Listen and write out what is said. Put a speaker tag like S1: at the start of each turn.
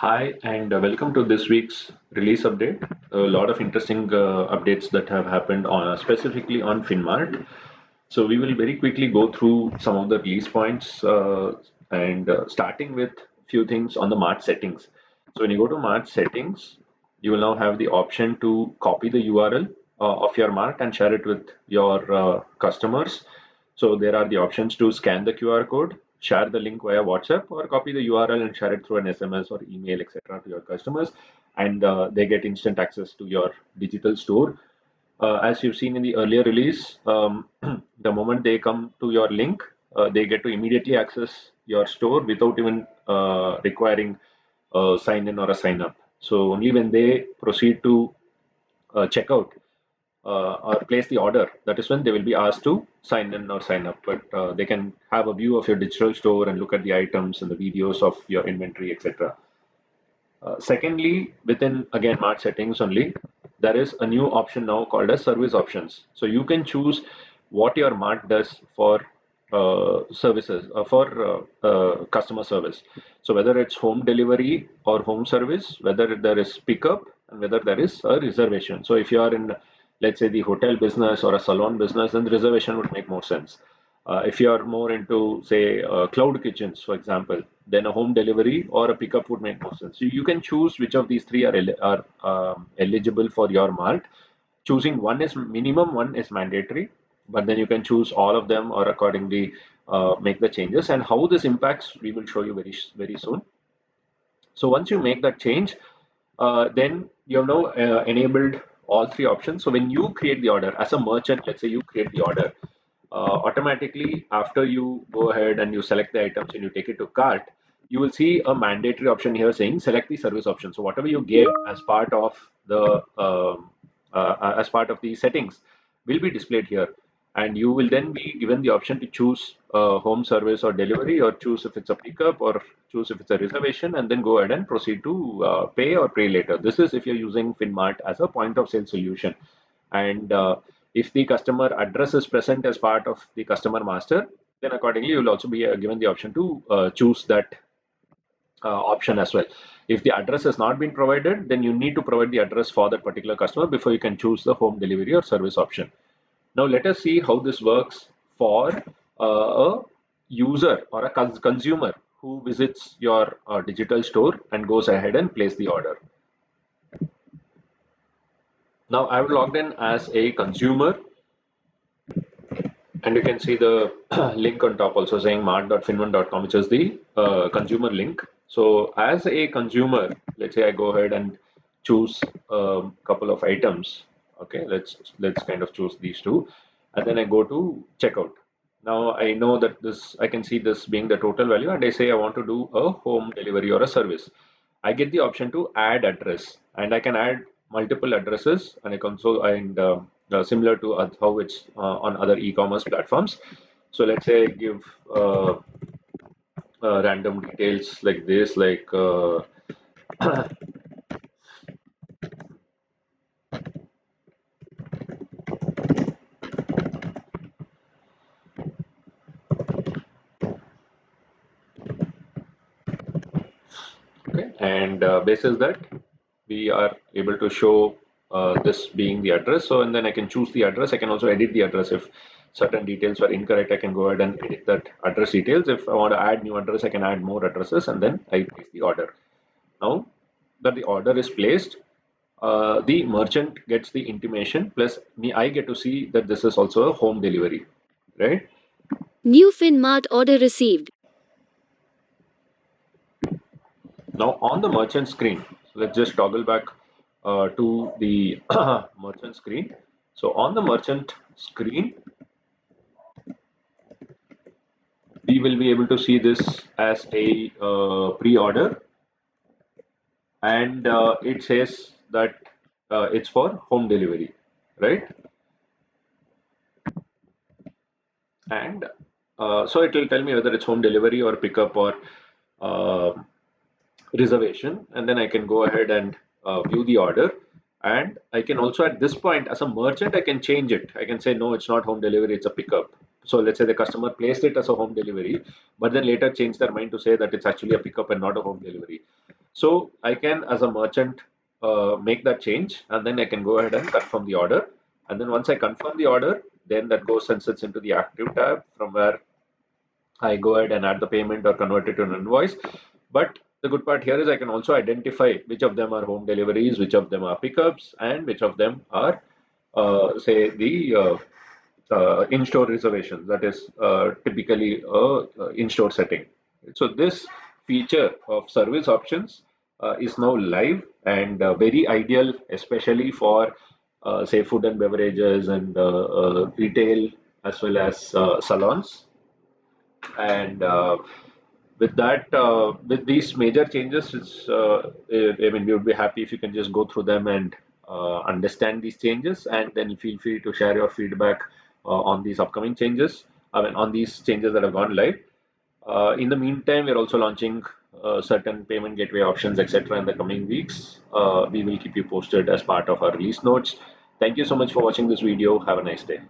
S1: Hi, and welcome to this week's release update. A lot of interesting updates that have happened specifically on FynMart. So we will very quickly go through some of the release points and starting with few things on the Mart settings. So when you go to Mart settings, you will now have the option to copy the URL of your Mart and share it with your customers. So there are the options to scan the QR code, share the link via WhatsApp, or copy the URL and share it through an SMS or email, etc., to your customers, and they get instant access to your digital store. As you've seen in the earlier release, the moment they come to your link, they get to immediately access your store without even requiring a sign in or a sign up. So only when they proceed to check out or place the order, that is when they will be asked to sign in or sign up. But they can have a view of your digital store and look at the items and the videos of your inventory, etc. Secondly, within again Mart settings only, there is a new option now called as service options. So you can choose what your Mart does for services for customer service. So whether it's home delivery or home service, whether there is pickup and whether there is a reservation. So if you are in, let's say, the hotel business or a salon business, then the reservation would make more sense. If you are more into, say, cloud kitchens, for example, then a home delivery or a pickup would make more sense. So you can choose which of these three are eligible for your mart. Choosing one is minimum, one is mandatory, but then you can choose all of them or accordingly make the changes. And how this impacts, we will show you very soon. So once you make that change, then you have now enabled all three options. So when you create the order as a merchant, let's say you create the order, automatically after you go ahead and you select the items and you take it to cart, you will see a mandatory option here saying select the service option. So whatever you gave as part of the settings will be displayed here, and you will then be given the option to choose home service or delivery, or choose if it's a pickup, or choose if it's a reservation, and then go ahead and proceed to pay or pay later. This is if you're using FynMart as a point of sale solution. And if the customer address is present as part of the customer master, then accordingly you will also be given the option to choose that option as well. If the address has not been provided, then you need to provide the address for that particular customer before you can choose the home delivery or service option. Now let us see how this works for a user or a consumer who visits your digital store and goes ahead and place the order. Now I've logged in as a consumer, and you can see the link on top also saying mart.fynone.com, which is the consumer link. So as a consumer, let's say I go ahead and choose a couple of items. Okay, let's kind of choose these two, and then I go to checkout. Now I know that I can see this being the total value, and I say I want to do a home delivery or a service. I get the option to add address, and I can add multiple addresses, and I can also similar to how it's on other e-commerce platforms. So let's say I give random details like this, like okay, and basis that we are able to show this being the address. So and then I can choose the address. I can also edit the address if certain details are incorrect. I can go ahead and edit that address details. If I want to add new address, I can add more addresses, and then I place the order. Now that the order is placed, the merchant gets the intimation, plus me, I get to see that this is also a home delivery, right?
S2: New FynMart order received.
S1: Now on the merchant screen, so let's just toggle back to the merchant screen. So on the merchant screen, we will be able to see this as a pre-order, and it says that it's for home delivery, right? And so it will tell me whether it's home delivery or pickup or uh, reservation, and then I can go ahead and view the order. And I can also, at this point, as a merchant, I can change it. I can say no, it's not home delivery, it's a pickup. So let's say the customer placed it as a home delivery, but then later changed their mind to say that it's actually a pickup and not a home delivery. So I can, as a merchant, make that change, and then I can go ahead and confirm the order. And then once I confirm the order, then that goes and sits into the active tab, from where I go ahead and add the payment or convert it to an invoice. But the good part here is I can also identify which of them are home deliveries, which of them are pickups, and which of them are, say, the in-store reservations. That is typically a in-store setting. So this feature of service options is now live and very ideal, especially for say food and beverages and retail, as well as salons. And with that, with these major changes, I mean, we would be happy if you can just go through them and understand these changes, and then feel free to share your feedback on these upcoming changes. I mean, on these changes that have gone live. In the meantime, we're also launching certain payment gateway options, etc. in the coming weeks. We will keep you posted as part of our release notes. Thank you so much for watching this video. Have a nice day.